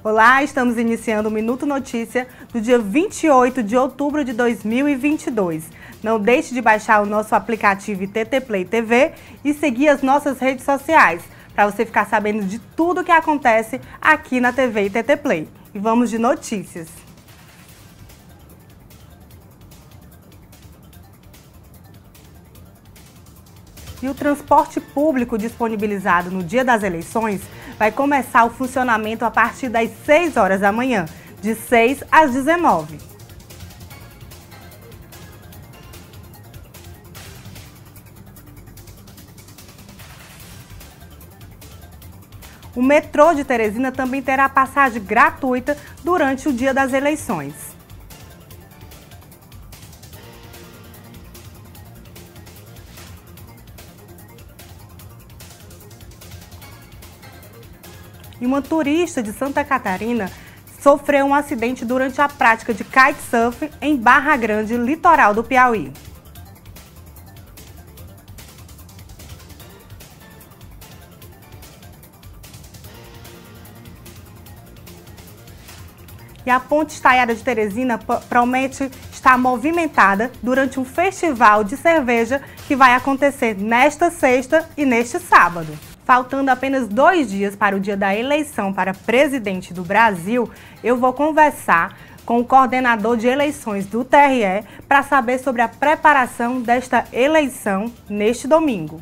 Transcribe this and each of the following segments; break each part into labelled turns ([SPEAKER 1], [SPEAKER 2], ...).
[SPEAKER 1] Olá, estamos iniciando o Minuto Notícia do dia 28 de outubro de 2022. Não deixe de baixar o nosso aplicativo TT Play TV e seguir as nossas redes sociais, para você ficar sabendo de tudo o que acontece aqui na TV e TT Play. E vamos de notícias. E o transporte público disponibilizado no dia das eleições vai começar o funcionamento a partir das 6 horas da manhã, de 6 às 19. O metrô de Teresina também terá passagem gratuita durante o dia das eleições. E uma turista de Santa Catarina sofreu um acidente durante a prática de kitesurf em Barra Grande, litoral do Piauí. E a Ponte Estaiada de Teresina promete estar movimentada durante um festival de cerveja que vai acontecer nesta sexta e neste sábado. Faltando apenas 2 dias para o dia da eleição para presidente do Brasil, eu vou conversar com o coordenador de eleições do TRE para saber sobre a preparação desta eleição neste domingo.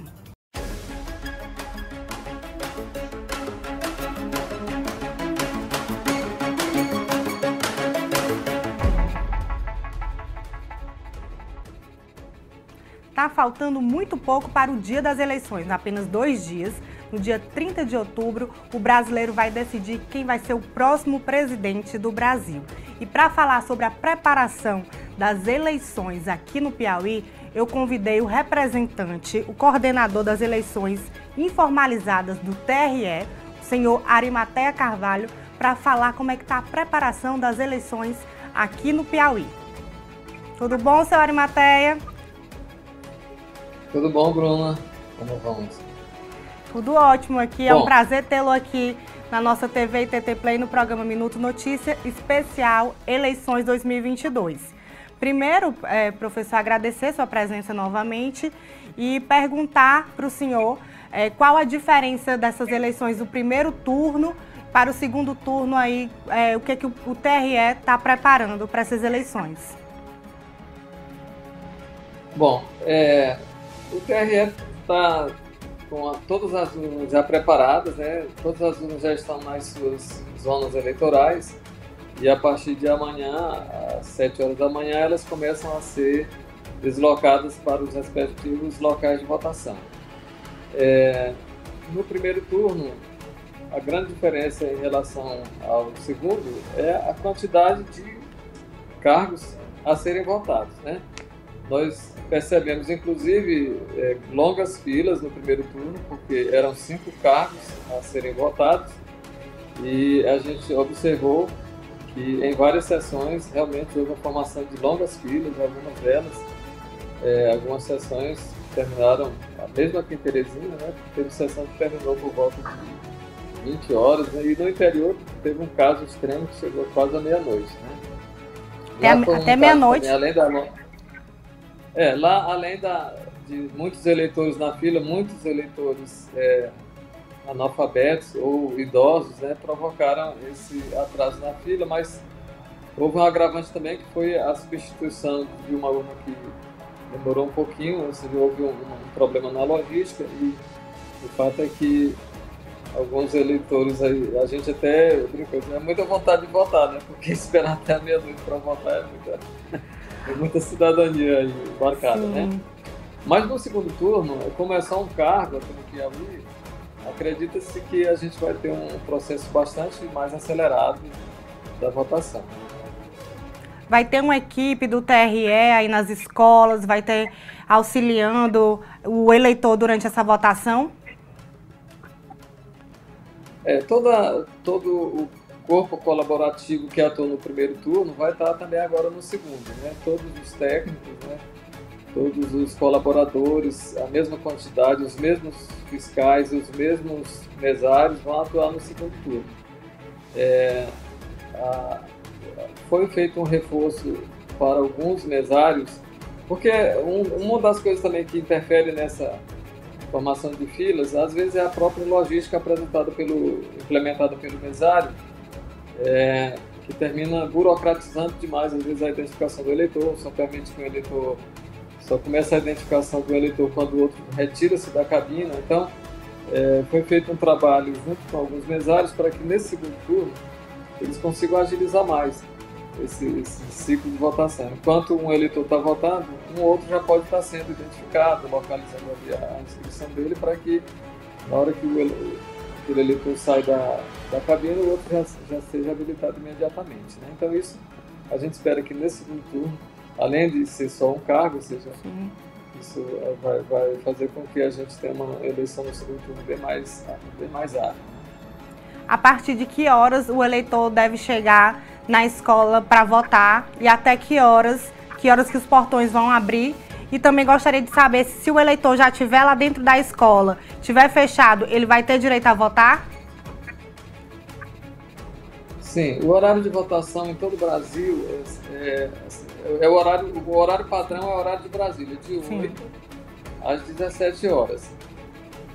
[SPEAKER 1] Está faltando muito pouco para o dia das eleições, apenas 2 dias. No dia 30 de outubro, o brasileiro vai decidir quem vai ser o próximo presidente do Brasil. E para falar sobre a preparação das eleições aqui no Piauí, eu convidei o representante, o coordenador das eleições informalizadas do TRE, o senhor Arimateia Carvalho, para falar como é que está a preparação das eleições aqui no Piauí. Tudo bom, senhor Arimateia?
[SPEAKER 2] Tudo bom, Bruna? Como vamos?
[SPEAKER 1] Tudo ótimo aqui. É um prazer tê-lo aqui na nossa TV e TT Play no programa Minuto Notícia Especial Eleições 2022. Primeiro, professor, agradecer sua presença novamente e perguntar para o senhor qual a diferença dessas eleições do primeiro turno para o segundo turno, aí, o que o TRE está preparando para essas eleições.
[SPEAKER 2] Bom, o TRE está com todas as urnas já preparadas, né? Todas as urnas já estão nas suas zonas eleitorais e a partir de amanhã, às 7 horas da manhã, elas começam a ser deslocadas para os respectivos locais de votação. No primeiro turno, a grande diferença em relação ao segundo é a quantidade de cargos a serem votados, né? Nós percebemos, inclusive, longas filas no primeiro turno, porque eram 5 cargos a serem votados e a gente observou que em várias sessões realmente houve uma formação de longas filas, algumas delas, algumas sessões terminaram, mesmo aqui em Teresina, né, teve sessão que terminou por volta de 20 horas, né, e no interior teve um caso extremo que chegou quase à meia-noite. Né?
[SPEAKER 1] Até meia-noite?
[SPEAKER 2] Lá, além de muitos eleitores na fila, muitos eleitores analfabetos ou idosos, né, provocaram esse atraso na fila, mas houve um agravante também, que foi a substituição de uma urna que demorou um pouquinho, ou seja, houve um problema na logística, e o fato é que alguns eleitores, aí, a gente até brincou, é muita vontade de votar, né, porque esperar até a meia-noite para votar é muita cidadania aí embarcada, né? Mas no segundo turno, como é só um cargo aqui no Piauí, acredita-se que a gente vai ter um processo bastante mais acelerado da votação.
[SPEAKER 1] Vai ter uma equipe do TRE aí nas escolas, vai ter auxiliando o eleitor durante essa votação?
[SPEAKER 2] Todo o corpo colaborativo que atuou no primeiro turno vai estar também agora no segundo, né? Todos os técnicos, né? Todos os colaboradores, a mesma quantidade, os mesmos fiscais, os mesmos mesários vão atuar no segundo turno. a, foi feito um reforço para alguns mesários, porque uma das coisas também que interfere nessa formação de filas, às vezes é a própria logística implementada pelo mesário, que termina burocratizando demais, às vezes, a identificação do eleitor, só permite que o eleitor, só começa a identificação do eleitor quando o outro retira-se da cabina. Então, foi feito um trabalho junto com alguns mesários para que nesse segundo turno eles consigam agilizar mais esse ciclo de votação. Enquanto um eleitor está votando, um outro já pode estar sendo identificado, localizando a inscrição dele, para que na hora que aquele eleitor sai da cabine, o outro já seja habilitado imediatamente, né? Então isso a gente espera que nesse segundo turno, além de ser só um cargo, ou seja, isso vai fazer com que a gente tenha uma eleição no segundo turno bem mais ágil.
[SPEAKER 1] A partir de que horas o eleitor deve chegar na escola para votar e até que horas que os portões vão abrir? E também gostaria de saber se o eleitor já estiver lá dentro da escola, estiver fechado, ele vai ter direito a votar?
[SPEAKER 2] Sim, o horário de votação em todo o Brasil o horário padrão é o horário de Brasília, de 8 às 17 horas.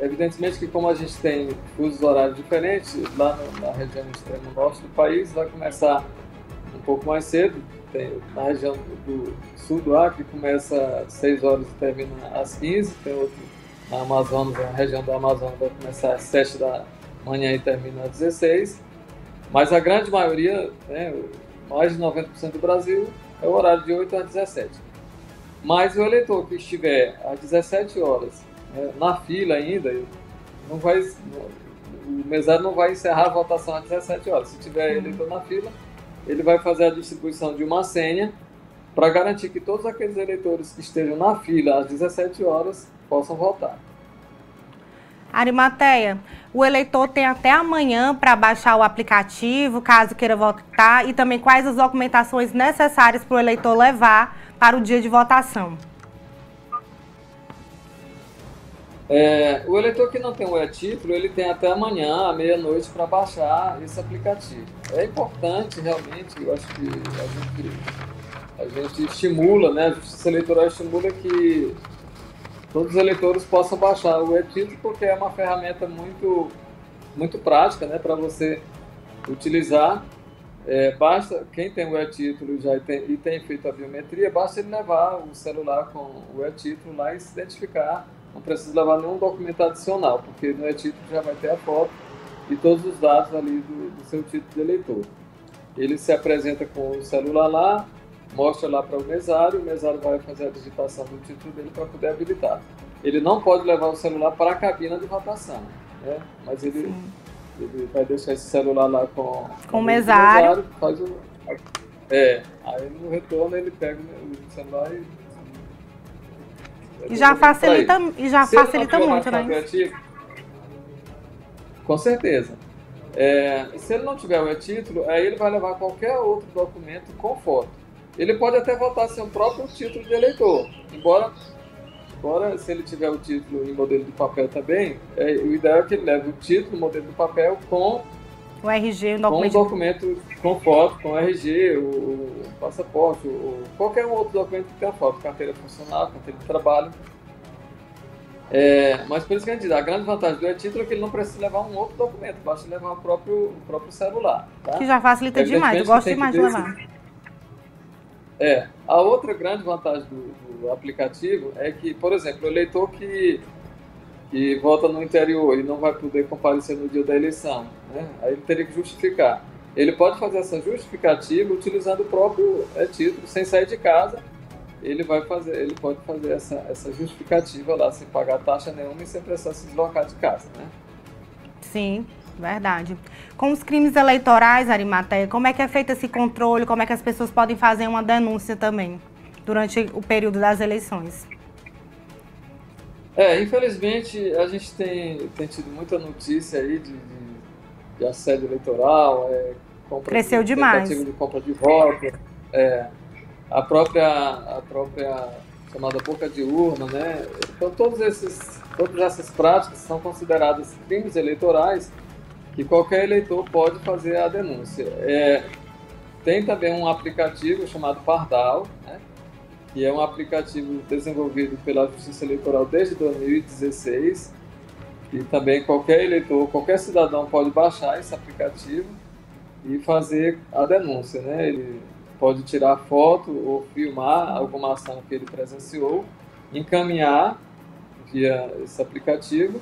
[SPEAKER 2] Evidentemente que como a gente tem fusos horários diferentes, lá na região extremo norte do país vai começar um pouco mais cedo, na região do sul do Acre começa às 6 horas e termina às 15, tem outro na Amazonas, na região da Amazonas vai começar às 7 da manhã e termina às 16, mas a grande maioria, mais de 90% do Brasil, é o horário de 8 às 17. Mas o eleitor que estiver às 17 horas na fila ainda, o mesário não vai encerrar a votação às 17 horas. Se tiver eleitor na fila, ele vai fazer a distribuição de uma senha para garantir que todos aqueles eleitores que estejam na fila às 17 horas possam votar.
[SPEAKER 1] Arimateia, o eleitor tem até amanhã para baixar o aplicativo, caso queira votar, e também quais as documentações necessárias para o eleitor levar para o dia de votação.
[SPEAKER 2] O eleitor que não tem o e-título, ele tem até amanhã, à meia-noite, para baixar esse aplicativo. É importante, realmente, eu acho que a gente estimula, né? A Justiça Eleitoral estimula que todos os eleitores possam baixar o e-título, porque é uma ferramenta muito, muito prática, né, para você utilizar. Basta, quem tem o e-título e tem feito a biometria, basta ele levar o celular com o e-título lá e se identificar. Não precisa levar nenhum documento adicional, porque no e-título já vai ter a foto e todos os dados ali do seu título de eleitor. Ele se apresenta com o celular lá, mostra lá para o mesário vai fazer a digitação do título dele para poder habilitar. Ele não pode levar o celular para a cabina de votação, né? Mas ele vai deixar esse celular lá com
[SPEAKER 1] o mesário.
[SPEAKER 2] Faz aí no retorno ele pega o celular e
[SPEAKER 1] já facilita muito, né?
[SPEAKER 2] Com certeza. Se ele não tiver o e-título, aí ele vai levar qualquer outro documento com foto. Ele pode até votar sem o próprio título de eleitor, embora se ele tiver o título em modelo de papel também, o ideal é que ele leve o título, modelo de papel com
[SPEAKER 1] o RG,
[SPEAKER 2] com um documento com foto, com o RG, o passaporte, qualquer outro documento que tenha foto, carteira funcional, carteira de trabalho. Mas por isso que a gente diz, a grande vantagem do e-título é que ele não precisa levar um outro documento, basta levar o próprio celular. Tá?
[SPEAKER 1] Que já facilita demais, eu gosto demais de levar.
[SPEAKER 2] A outra grande vantagem do aplicativo é que, por exemplo, o eleitor que vota no interior e não vai poder comparecer no dia da eleição, né? Aí ele teria que justificar. Ele pode fazer essa justificativa utilizando o próprio título, sem sair de casa. Ele pode fazer essa justificativa lá, sem pagar taxa nenhuma e sem precisar se deslocar de casa, né?
[SPEAKER 1] Sim, verdade. Com os crimes eleitorais, Arimateia, como é que é feito esse controle? Como é que as pessoas podem fazer uma denúncia também durante o período das eleições?
[SPEAKER 2] Infelizmente, a gente tem tido muita notícia aí de assédio eleitoral,
[SPEAKER 1] cresceu demais.
[SPEAKER 2] Tentativa de compra de voto, a própria chamada boca de urna, né? Então, todas essas práticas são consideradas crimes eleitorais que qualquer eleitor pode fazer a denúncia. Tem também um aplicativo chamado Pardal, né, que é um aplicativo desenvolvido pela Justiça Eleitoral desde 2016, e também qualquer eleitor, qualquer cidadão pode baixar esse aplicativo e fazer a denúncia, né? Ele pode tirar foto ou filmar alguma ação que ele presenciou, encaminhar via esse aplicativo.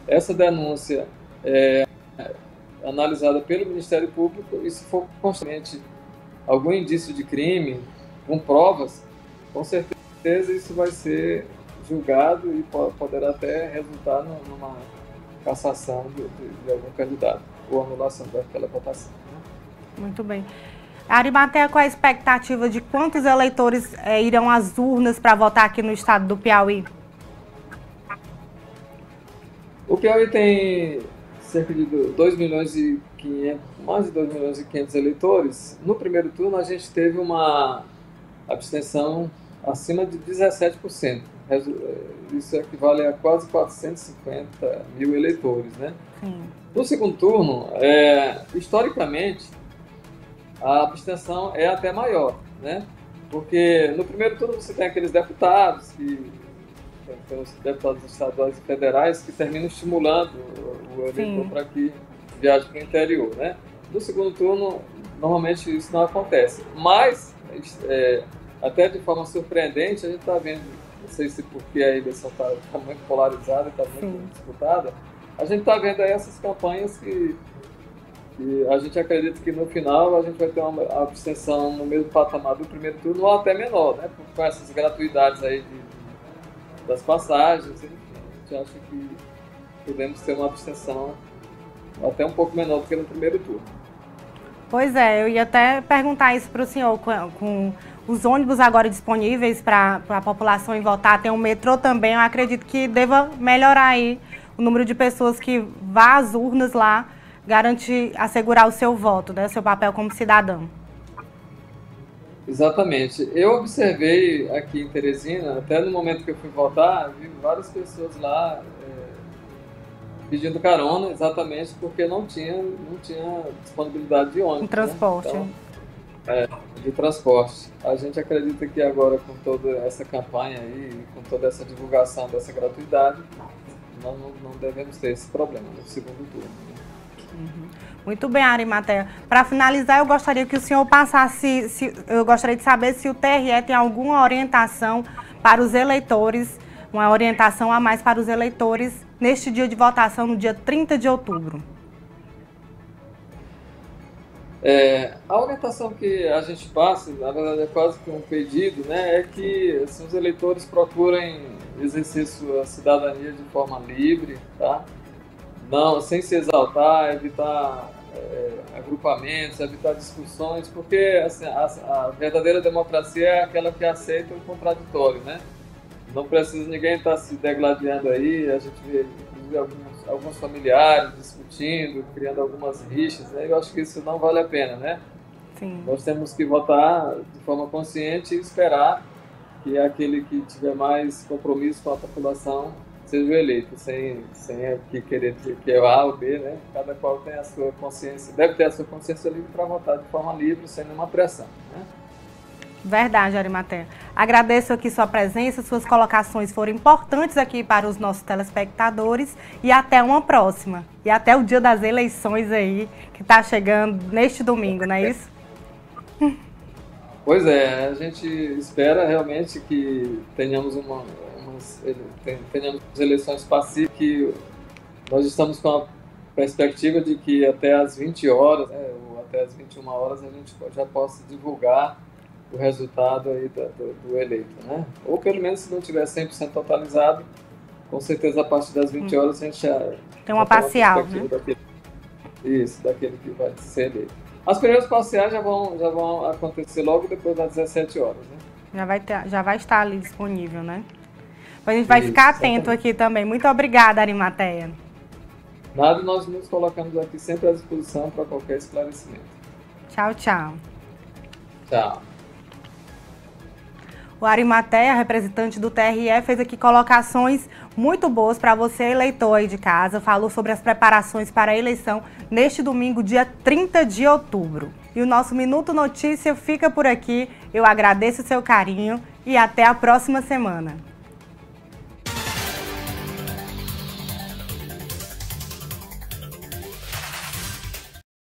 [SPEAKER 2] Essa denúncia é analisada pelo Ministério Público e, se for constante algum indício de crime, com provas, com certeza isso vai ser julgado e poderá até resultar numa cassação de algum candidato ou anulação daquela votação.
[SPEAKER 1] Muito bem. Arimatea, qual a expectativa de quantos eleitores irão às urnas para votar aqui no estado do Piauí?
[SPEAKER 2] O Piauí tem cerca de 2 milhões e 500, mais de 2 milhões e 500 eleitores. No primeiro turno, a gente teve uma abstenção acima de 17%. Isso equivale a quase 450 mil eleitores, né?
[SPEAKER 1] Sim.
[SPEAKER 2] No segundo turno, historicamente, a abstenção é até maior, né? Porque no primeiro turno você tem aqueles deputados, os deputados estaduais e federais, que terminam estimulando o eleitor para que viaje para o interior, né? No segundo turno, normalmente isso não acontece. Mas, até de forma surpreendente, a gente está vendo, não sei se porque a eleição está muito polarizada, está muito disputada, a gente está vendo aí essas campanhas que a gente acredita que no final a gente vai ter uma abstenção no mesmo patamar do primeiro turno ou até menor, né? Com essas gratuidades aí das passagens, enfim, a gente acha que podemos ter uma abstenção até um pouco menor do que no primeiro turno.
[SPEAKER 1] Pois é, eu ia até perguntar isso para o senhor, com os ônibus agora disponíveis para a população ir votar, tem um metrô também, eu acredito que deva melhorar aí o número de pessoas que vá às urnas lá, garantir, assegurar o seu voto, né, o seu papel como cidadão.
[SPEAKER 2] Exatamente. Eu observei aqui em Teresina, até no momento que eu fui votar, vi várias pessoas lá pedindo carona, exatamente porque não tinha disponibilidade de ônibus.
[SPEAKER 1] Um transporte.
[SPEAKER 2] Né? Então, de transporte. A gente acredita que agora, com toda essa campanha aí, com toda essa divulgação dessa gratuidade, nós não devemos ter esse problema no segundo turno.
[SPEAKER 1] Uhum. Muito bem, Arimatea. Para finalizar, eu gostaria que o senhor passasse, eu gostaria de saber se o TRE tem alguma orientação para os eleitores, uma orientação a mais para os eleitores neste dia de votação, no dia 30 de outubro.
[SPEAKER 2] A orientação que a gente passa, na verdade é quase que um pedido, né, é que assim, os eleitores procurem exercer sua cidadania de forma livre, tá? Não, sem se exaltar, evitar agrupamentos, evitar discussões, porque assim, a verdadeira democracia é aquela que aceita o contraditório, né? Não precisa ninguém estar se degladiando aí, a gente vê alguns familiares discutindo, criando algumas rixas, né? Eu acho que isso não vale a pena, né?
[SPEAKER 1] Sim.
[SPEAKER 2] Nós temos que votar de forma consciente e esperar que aquele que tiver mais compromisso com a população seja eleito, sem aqui querer dizer que é o A ou B, né? Cada qual tem a sua consciência, deve ter a sua consciência livre para votar de forma livre, sem nenhuma pressão, né?
[SPEAKER 1] Verdade, Arimatea. Agradeço aqui sua presença, suas colocações foram importantes aqui para os nossos telespectadores e até uma próxima. E até o dia das eleições aí, que está chegando neste domingo, não é isso?
[SPEAKER 2] Pois é, a gente espera realmente que tenhamos tenhamos eleições pacíficas, que nós estamos com a perspectiva de que até às 20 horas, né, ou até às 21 horas, a gente já possa divulgar o resultado aí do eleito, né? Ou pelo menos, se não tiver 100% totalizado, com certeza a partir das 20 horas a gente já
[SPEAKER 1] tem uma parcial, né?
[SPEAKER 2] Daquele que vai ser eleito. As primeiras parciais já vão acontecer logo depois das 17 horas, né?
[SPEAKER 1] Já vai estar ali disponível, né? A gente vai ficar atento aqui também. Muito obrigada, Arimatea.
[SPEAKER 2] Nada, nós nos colocamos aqui sempre à disposição para qualquer esclarecimento.
[SPEAKER 1] Tchau, tchau.
[SPEAKER 2] Tchau.
[SPEAKER 1] O Arimatea, representante do TRE, fez aqui colocações muito boas para você, eleitor aí de casa. Falou sobre as preparações para a eleição neste domingo, dia 30 de outubro. E o nosso Minuto Notícia fica por aqui. Eu agradeço o seu carinho e até a próxima semana.